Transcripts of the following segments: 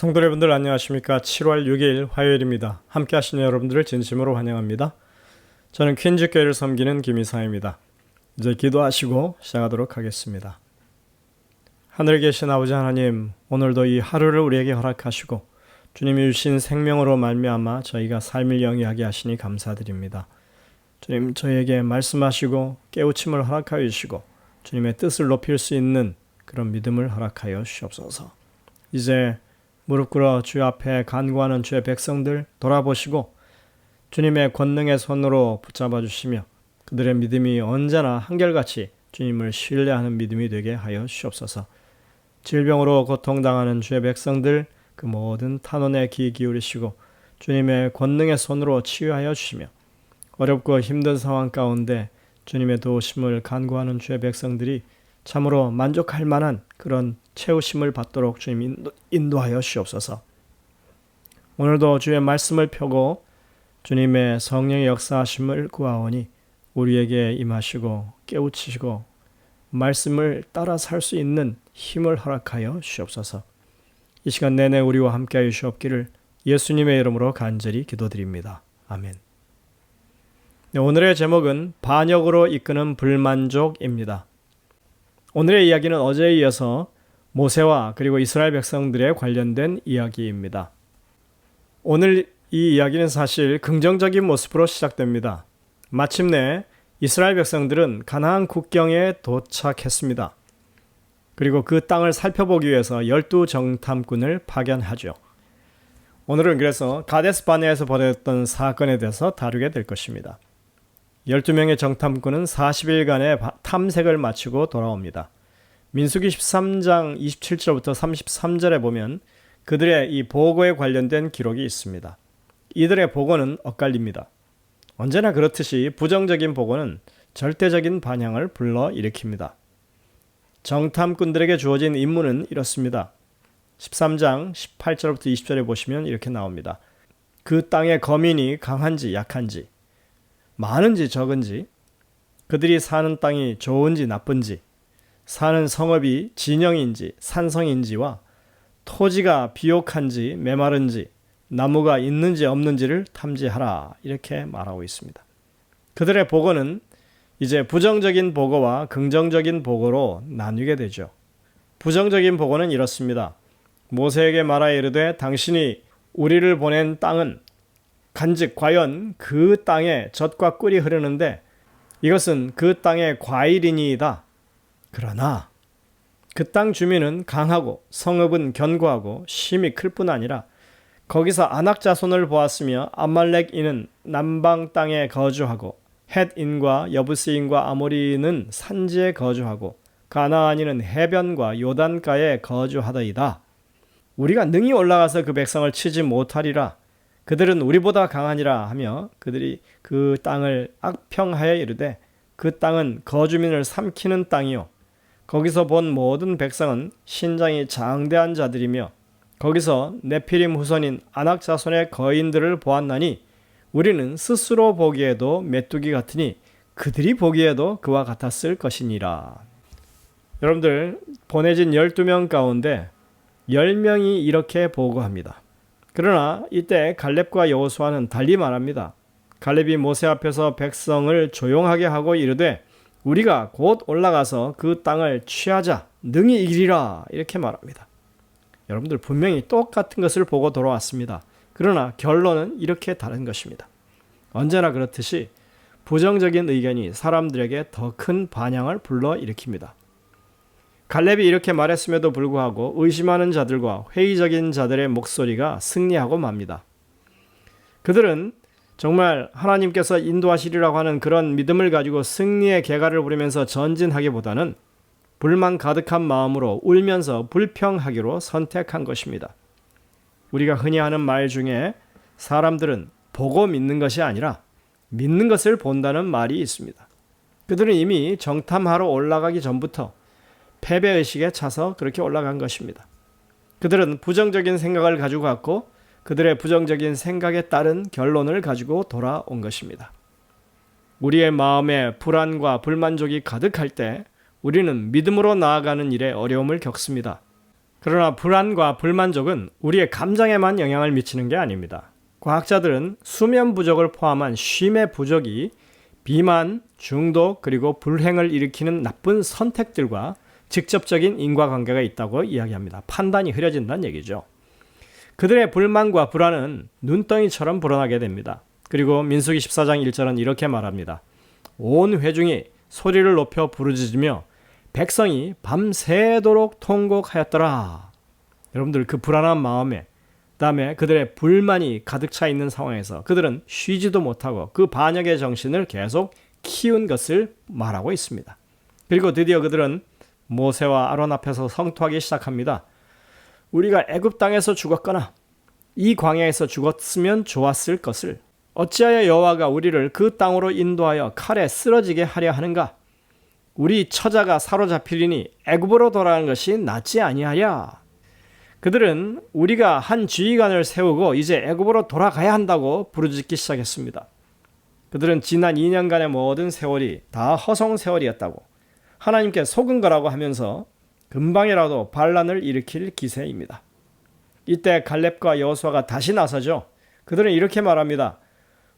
성도 여러분들 안녕하십니까? 7월 6일 화요일입니다. 함께 하시는 여러분들을 진심으로 환영합니다. 저는 퀸즈교회를 섬기는 김이사입니다. 이제 기도하시고 시작하도록 하겠습니다. 하늘에 계신 아버지 하나님, 오늘도 이 하루를 우리에게 허락하시고 주님이 주신 생명으로 말미암아 저희가 삶을 영위하게 하시니 감사드립니다. 주님, 저희에게 말씀하시고 깨우침을 허락하여 주시고 주님의 뜻을 높일 수 있는 그런 믿음을 허락하여 주시옵소서. 이제 무릎 꿇어 주 앞에 간구하는 주의 백성들 돌아보시고 주님의 권능의 손으로 붙잡아 주시며 그들의 믿음이 언제나 한결같이 주님을 신뢰하는 믿음이 되게 하여 주시옵소서. 질병으로 고통당하는 주의 백성들 그 모든 탄원에 귀 기울이시고 주님의 권능의 손으로 치유하여 주시며 어렵고 힘든 상황 가운데 주님의 도우심을 간구하는 주의 백성들이 참으로 만족할 만한 그런 채우심을 받도록 주님 인도하여 주시옵소서. 오늘도 주의 말씀을 펴고 주님의 성령의 역사하심을 구하오니 우리에게 임하시고 깨우치시고 말씀을 따라 살 수 있는 힘을 허락하여 주시옵소서. 이 시간 내내 우리와 함께하여 주시옵기를 예수님의 이름으로 간절히 기도드립니다. 아멘. 네, 오늘의 제목은 반역으로 이끄는 불만족입니다. 오늘의 이야기는 어제에 이어서 모세와 그리고 이스라엘 백성들에 관련된 이야기입니다. 오늘 이 이야기는 사실 긍정적인 모습으로 시작됩니다. 마침내 이스라엘 백성들은 가나안 국경에 도착했습니다. 그리고 그 땅을 살펴보기 위해서 12정탐꾼을 파견하죠. 오늘은 그래서 가데스 바네아에서 벌어졌던 사건에 대해서 다루게 될 것입니다. 12명의 정탐꾼은 40일간의 탐색을 마치고 돌아옵니다. 민수기 13장 27절부터 33절에 보면 그들의 이 보고에 관련된 기록이 있습니다. 이들의 보고는 엇갈립니다. 언제나 그렇듯이 부정적인 보고는 절대적인 반향을 불러일으킵니다. 정탐꾼들에게 주어진 임무는 이렇습니다. 13장 18절부터 20절에 보시면 이렇게 나옵니다. 그 땅의 거민이 강한지 약한지, 많은지 적은지, 그들이 사는 땅이 좋은지 나쁜지, 사는 성읍이 진영인지 산성인지와 토지가 비옥한지 메마른지 나무가 있는지 없는지를 탐지하라, 이렇게 말하고 있습니다. 그들의 보고는 이제 부정적인 보고와 긍정적인 보고로 나뉘게 되죠. 부정적인 보고는 이렇습니다. 모세에게 말하여 이르되 당신이 우리를 보낸 땅은 간즉 과연 그 땅에 젖과 꿀이 흐르는데 이것은 그 땅의 과일이니이다. 그러나 그 땅 주민은 강하고 성읍은 견고하고 힘이 클 뿐 아니라 거기서 아낙 자손을 보았으며 아말렉인은 남방 땅에 거주하고 헷인과 여부스인과 아모리는 산지에 거주하고 가나안인은 해변과 요단가에 거주하더이다. 우리가 능히 올라가서 그 백성을 치지 못하리라. 그들은 우리보다 강하니라 하며 그들이 그 땅을 악평하여 이르되 그 땅은 거주민을 삼키는 땅이요 거기서 본 모든 백성은 신장이 장대한 자들이며 거기서 네피림 후손인 아낙 자손의 거인들을 보았나니 우리는 스스로 보기에도 메뚜기 같으니 그들이 보기에도 그와 같았을 것이니라. 여러분들, 보내진 12명 가운데 10명이 이렇게 보고합니다. 그러나 이때 갈렙과 여호수아는 달리 말합니다. 갈렙이 모세 앞에서 백성을 조용하게 하고 이르되 우리가 곧 올라가서 그 땅을 취하자 능히 이기리라, 이렇게 말합니다. 여러분들, 분명히 똑같은 것을 보고 돌아왔습니다. 그러나 결론은 이렇게 다른 것입니다. 언제나 그렇듯이 부정적인 의견이 사람들에게 더 큰 반향을 불러일으킵니다. 갈렙이 이렇게 말했음에도 불구하고 의심하는 자들과 회의적인 자들의 목소리가 승리하고 맙니다. 그들은 정말 하나님께서 인도하시리라고 하는 그런 믿음을 가지고 승리의 개가를 부리면서 전진하기보다는 불만 가득한 마음으로 울면서 불평하기로 선택한 것입니다. 우리가 흔히 하는 말 중에 사람들은 보고 믿는 것이 아니라 믿는 것을 본다는 말이 있습니다. 그들은 이미 정탐하러 올라가기 전부터 패배의식에 차서 그렇게 올라간 것입니다. 그들은 부정적인 생각을 가지고 갔고 그들의 부정적인 생각에 따른 결론을 가지고 돌아온 것입니다. 우리의 마음에 불안과 불만족이 가득할 때 우리는 믿음으로 나아가는 일에 어려움을 겪습니다. 그러나 불안과 불만족은 우리의 감정에만 영향을 미치는 게 아닙니다. 과학자들은 수면 부족을 포함한 쉼의 부족이 비만, 중독, 그리고 불행을 일으키는 나쁜 선택들과 직접적인 인과관계가 있다고 이야기합니다. 판단이 흐려진다는 얘기죠. 그들의 불만과 불안은 눈덩이처럼 불어나게 됩니다. 그리고 민수기 14장 1절은 이렇게 말합니다. 온 회중이 소리를 높여 부르짖으며 백성이 밤새도록 통곡하였더라. 여러분들 그 불안한 마음에 그다음에 그들의 불만이 가득 차 있는 상황에서 그들은 쉬지도 못하고 그 반역의 정신을 계속 키운 것을 말하고 있습니다. 그리고 드디어 그들은 모세와 아론 앞에서 성토하기 시작합니다. 우리가 애굽 땅에서 죽었거나 이 광야에서 죽었으면 좋았을 것을 어찌하여 여호와가 우리를 그 땅으로 인도하여 칼에 쓰러지게 하려 하는가? 우리 처자가 사로잡히리니 애굽으로 돌아가는 것이 낫지 아니하랴. 그들은 우리가 한 지휘관을 세우고 이제 애굽으로 돌아가야 한다고 부르짖기 시작했습니다. 그들은 지난 2년간의 모든 세월이 다 허송 세월이었다고 하나님께 속은 거라고 하면서 금방이라도 반란을 일으킬 기세입니다. 이때 갈렙과 여호수아가 다시 나서죠. 그들은 이렇게 말합니다.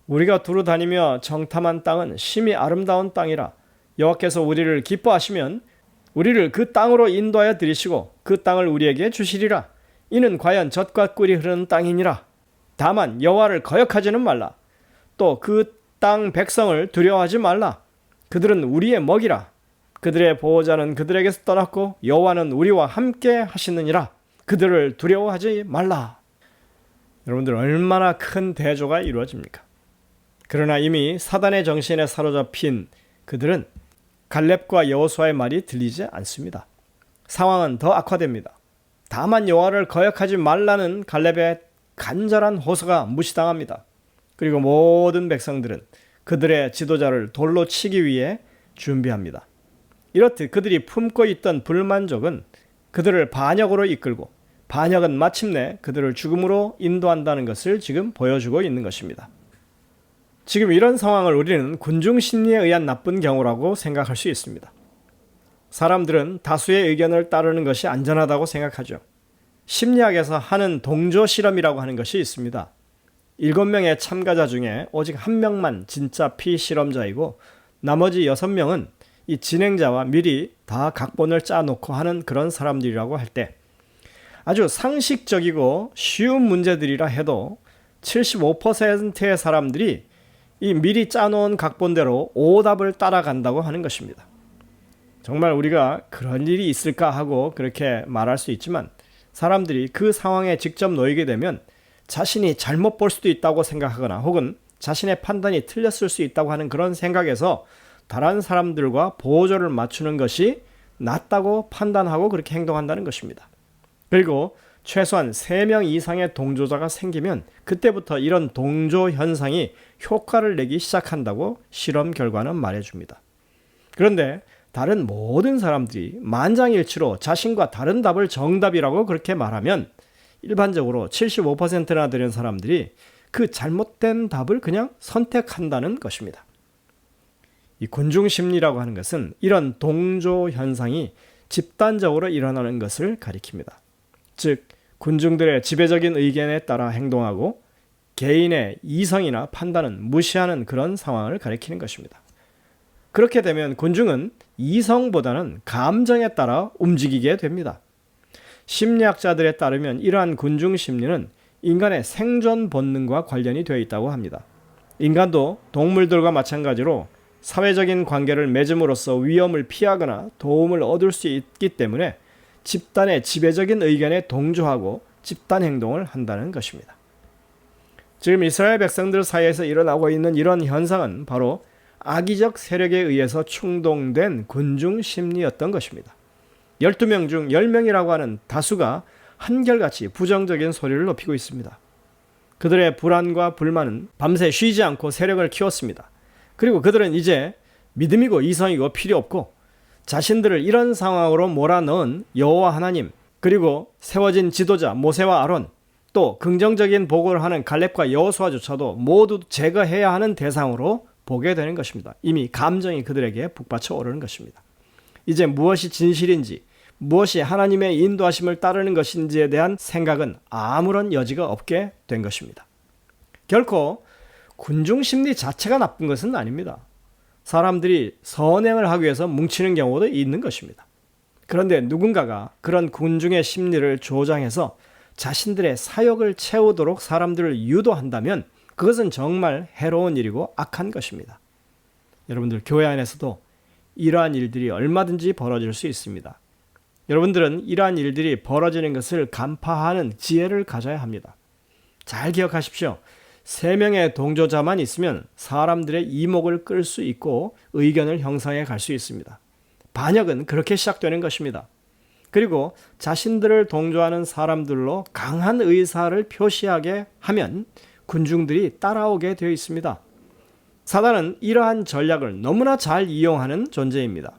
우리가 두루 다니며 정탐한 땅은 심히 아름다운 땅이라 여호와께서 우리를 기뻐하시면 우리를 그 땅으로 인도하여 들이시고 그 땅을 우리에게 주시리라. 이는 과연 젖과 꿀이 흐르는 땅이니라. 다만 여호와를 거역하지는 말라. 또 그 땅 백성을 두려워하지 말라. 그들은 우리의 먹이라. 그들의 보호자는 그들에게서 떠났고 여호와는 우리와 함께 하시느니라. 그들을 두려워하지 말라. 여러분들 얼마나 큰 대조가 이루어집니까? 그러나 이미 사단의 정신에 사로잡힌 그들은 갈렙과 여호수아의 말이 들리지 않습니다. 상황은 더 악화됩니다. 다만 여호와를 거역하지 말라는 갈렙의 간절한 호소가 무시당합니다. 그리고 모든 백성들은 그들의 지도자를 돌로 치기 위해 준비합니다. 이렇듯 그들이 품고 있던 불만족은 그들을 반역으로 이끌고 반역은 마침내 그들을 죽음으로 인도한다는 것을 지금 보여주고 있는 것입니다. 지금 이런 상황을 우리는 군중 심리에 의한 나쁜 경우라고 생각할 수 있습니다. 사람들은 다수의 의견을 따르는 것이 안전하다고 생각하죠. 심리학에서 하는 동조 실험이라고 하는 것이 있습니다. 7명의 참가자 중에 오직 1명만 진짜 피실험자이고 나머지 6명은 이 진행자와 미리 다 각본을 짜놓고 하는 그런 사람들이라고 할 때 아주 상식적이고 쉬운 문제들이라 해도 75%의 사람들이 이 미리 짜놓은 각본대로 오답을 따라간다고 하는 것입니다. 정말 우리가 그런 일이 있을까 하고 그렇게 말할 수 있지만 사람들이 그 상황에 직접 놓이게 되면 자신이 잘못 볼 수도 있다고 생각하거나 혹은 자신의 판단이 틀렸을 수 있다고 하는 그런 생각에서 다른 사람들과 보조를 맞추는 것이 낫다고 판단하고 그렇게 행동한다는 것입니다. 그리고 최소한 3명 이상의 동조자가 생기면 그때부터 이런 동조 현상이 효과를 내기 시작한다고 실험 결과는 말해줍니다. 그런데 다른 모든 사람들이 만장일치로 자신과 다른 답을 정답이라고 그렇게 말하면 일반적으로 75%나 되는 사람들이 그 잘못된 답을 그냥 선택한다는 것입니다. 이 군중심리라고 하는 것은 이런 동조 현상이 집단적으로 일어나는 것을 가리킵니다. 즉 군중들의 지배적인 의견에 따라 행동하고 개인의 이성이나 판단은 무시하는 그런 상황을 가리키는 것입니다. 그렇게 되면 군중은 이성보다는 감정에 따라 움직이게 됩니다. 심리학자들에 따르면 이러한 군중 심리는 인간의 생존 본능과 관련이 되어 있다고 합니다. 인간도 동물들과 마찬가지로 사회적인 관계를 맺음으로써 위험을 피하거나 도움을 얻을 수 있기 때문에 집단의 지배적인 의견에 동조하고 집단 행동을 한다는 것입니다. 지금 이스라엘 백성들 사이에서 일어나고 있는 이런 현상은 바로 악의적 세력에 의해서 충동된 군중 심리였던 것입니다. 12명 중 10명이라고 하는 다수가 한결같이 부정적인 소리를 높이고 있습니다. 그들의 불안과 불만은 밤새 쉬지 않고 세력을 키웠습니다. 그리고 그들은 이제 믿음이고 이성이고 필요 없고 자신들을 이런 상황으로 몰아넣은 여호와 하나님 그리고 세워진 지도자 모세와 아론 또 긍정적인 보고를 하는 갈렙과 여호수아조차도 모두 제거해야 하는 대상으로 보게 되는 것입니다. 이미 감정이 그들에게 북받쳐 오르는 것입니다. 이제 무엇이 진실인지 무엇이 하나님의 인도하심을 따르는 것인지에 대한 생각은 아무런 여지가 없게 된 것입니다. 결코 군중 심리 자체가 나쁜 것은 아닙니다. 사람들이 선행을 하기 위해서 뭉치는 경우도 있는 것입니다. 그런데 누군가가 그런 군중의 심리를 조장해서 자신들의 사욕을 채우도록 사람들을 유도한다면 그것은 정말 해로운 일이고 악한 것입니다. 여러분들, 교회 안에서도 이러한 일들이 얼마든지 벌어질 수 있습니다. 여러분들은 이러한 일들이 벌어지는 것을 간파하는 지혜를 가져야 합니다. 잘 기억하십시오. 3명의 동조자만 있으면 사람들의 이목을 끌 수 있고 의견을 형성해 갈 수 있습니다. 반역은 그렇게 시작되는 것입니다. 그리고 자신들을 동조하는 사람들로 강한 의사를 표시하게 하면 군중들이 따라오게 되어 있습니다. 사단은 이러한 전략을 너무나 잘 이용하는 존재입니다.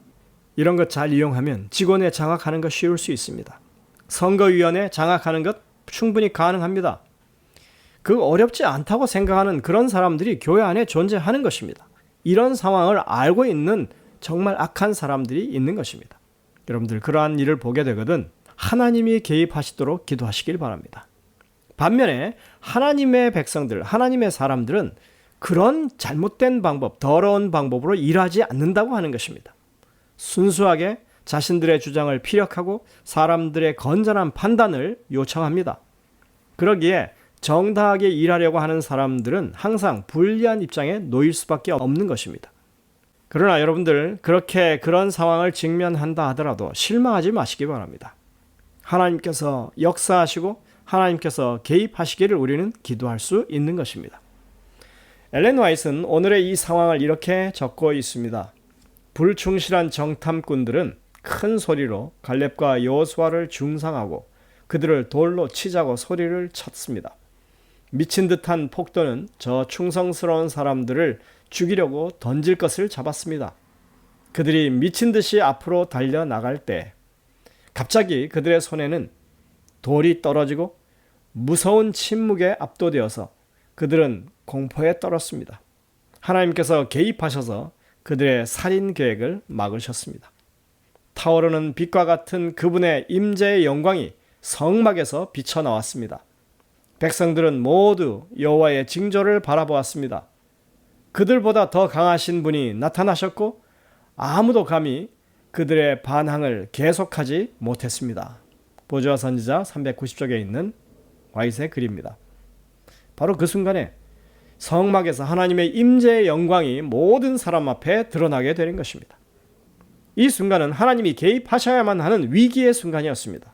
이런 것 잘 이용하면 직원에 장악하는 것 쉬울 수 있습니다. 선거위원회 장악하는 것 충분히 가능합니다. 그 어렵지 않다고 생각하는 그런 사람들이 교회 안에 존재하는 것입니다. 이런 상황을 알고 있는 정말 악한 사람들이 있는 것입니다. 여러분들, 그러한 일을 보게 되거든 하나님이 개입하시도록 기도하시길 바랍니다. 반면에 하나님의 백성들, 하나님의 사람들은 그런 잘못된 방법, 더러운 방법으로 일하지 않는다고 하는 것입니다. 순수하게 자신들의 주장을 피력하고 사람들의 건전한 판단을 요청합니다. 그러기에 정당하게 일하려고 하는 사람들은 항상 불리한 입장에 놓일 수밖에 없는 것입니다. 그러나 여러분들, 그런 상황을 직면한다 하더라도 실망하지 마시기 바랍니다. 하나님께서 역사하시고 하나님께서 개입하시기를 우리는 기도할 수 있는 것입니다. 엘렌 화이트는 오늘의 이 상황을 이렇게 적고 있습니다. 불충실한 정탐꾼들은 큰 소리로 갈렙과 여호수아를 중상하고 그들을 돌로 치자고 소리를 쳤습니다. 미친 듯한 폭도는 저 충성스러운 사람들을 죽이려고 던질 것을 잡았습니다. 그들이 미친 듯이 앞으로 달려나갈 때 갑자기 그들의 손에는 돌이 떨어지고 무서운 침묵에 압도되어서 그들은 공포에 떨었습니다. 하나님께서 개입하셔서 그들의 살인 계획을 막으셨습니다. 타오르는 빛과 같은 그분의 임재의 영광이 성막에서 비쳐나왔습니다. 백성들은 모두 여호와의 징조를 바라보았습니다. 그들보다 더 강하신 분이 나타나셨고 아무도 감히 그들의 반항을 계속하지 못했습니다. 보좌 선지자 390쪽에 있는 화이트의 글입니다. 바로 그 순간에 성막에서 하나님의 임재의 영광이 모든 사람 앞에 드러나게 되는 것입니다. 이 순간은 하나님이 개입하셔야만 하는 위기의 순간이었습니다.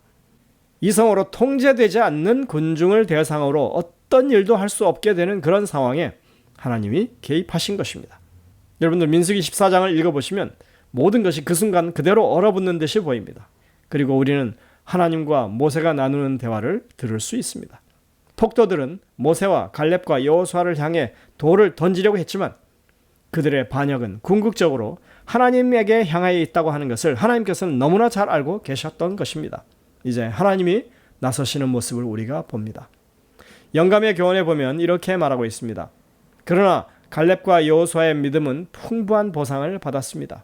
이성으로 통제되지 않는 군중을 대상으로 어떤 일도 할 수 없게 되는 그런 상황에 하나님이 개입하신 것입니다. 여러분들, 민수기 14장을 읽어보시면 모든 것이 그 순간 그대로 얼어붙는 듯이 보입니다. 그리고 우리는 하나님과 모세가 나누는 대화를 들을 수 있습니다. 폭도들은 모세와 갈렙과 여호수아를 향해 돌을 던지려고 했지만 그들의 반역은 궁극적으로 하나님에게 향하여 있다고 하는 것을 하나님께서는 너무나 잘 알고 계셨던 것입니다. 이제 하나님이 나서시는 모습을 우리가 봅니다. 영감의 교훈에 보면 이렇게 말하고 있습니다. 그러나 갈렙과 여호수아의 믿음은 풍부한 보상을 받았습니다.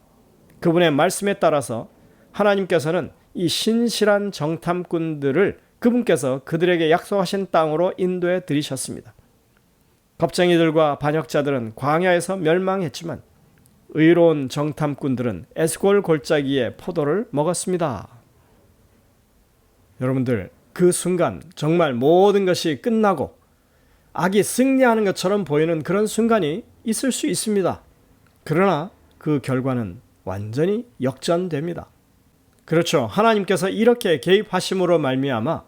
그분의 말씀에 따라서 하나님께서는 이 신실한 정탐꾼들을 그분께서 그들에게 약속하신 땅으로 인도해 들이셨습니다. 겁쟁이들과 반역자들은 광야에서 멸망했지만 의로운 정탐꾼들은 에스골 골짜기에 포도를 먹었습니다. 여러분들, 그 순간 정말 모든 것이 끝나고 악이 승리하는 것처럼 보이는 그런 순간이 있을 수 있습니다. 그러나 그 결과는 완전히 역전됩니다. 그렇죠. 하나님께서 이렇게 개입하심으로 말미암아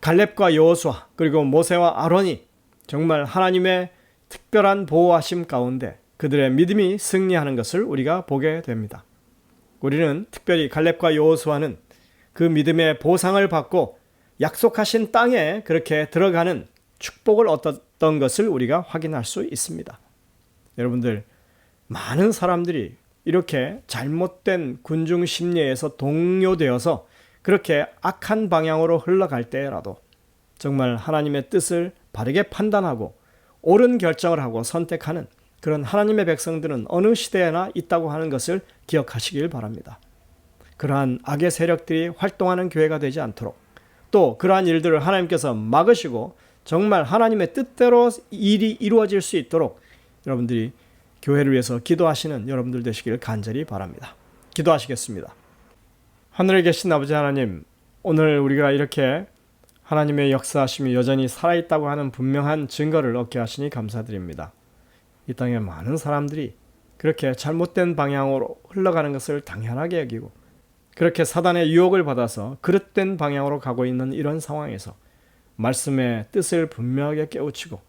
갈렙과 여호수아 그리고 모세와 아론이 정말 하나님의 특별한 보호하심 가운데 그들의 믿음이 승리하는 것을 우리가 보게 됩니다. 우리는 특별히 갈렙과 여호수아는 그 믿음의 보상을 받고 약속하신 땅에 그렇게 들어가는 축복을 얻었던 것을 우리가 확인할 수 있습니다. 여러분들, 많은 사람들이 이렇게 잘못된 군중 심리에서 동요되어서 그렇게 악한 방향으로 흘러갈 때라도 정말 하나님의 뜻을 바르게 판단하고 옳은 결정을 하고 선택하는 그런 하나님의 백성들은 어느 시대에나 있다고 하는 것을 기억하시길 바랍니다. 그러한 악의 세력들이 활동하는 교회가 되지 않도록, 또 그러한 일들을 하나님께서 막으시고 정말 하나님의 뜻대로 일이 이루어질 수 있도록 여러분들이 교회를 위해서 기도하시는 여러분들 되시길 간절히 바랍니다. 기도하시겠습니다. 하늘에 계신 아버지 하나님, 오늘 우리가 이렇게 하나님의 역사하심이 여전히 살아있다고 하는 분명한 증거를 얻게 하시니 감사드립니다. 이 땅에 많은 사람들이 그렇게 잘못된 방향으로 흘러가는 것을 당연하게 여기고 그렇게 사단의 유혹을 받아서 그릇된 방향으로 가고 있는 이런 상황에서 말씀의 뜻을 분명하게 깨우치고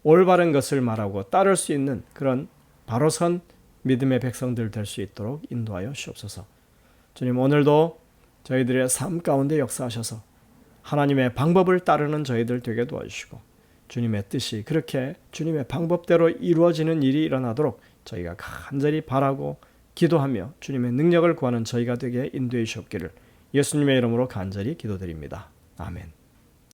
올바른 것을 말하고 따를 수 있는 그런 바로선 믿음의 백성들 될 수 있도록 인도하여 주옵소서. 주님, 오늘도 저희들의 삶 가운데 역사하셔서 하나님의 방법을 따르는 저희들 되게 도와주시고 주님의 뜻이 그렇게 주님의 방법대로 이루어지는 일이 일어나도록 저희가 간절히 바라고 기도하며 주님의 능력을 구하는 저희가 되게 인도해 주시옵기를 예수님의 이름으로 간절히 기도드립니다. 아멘.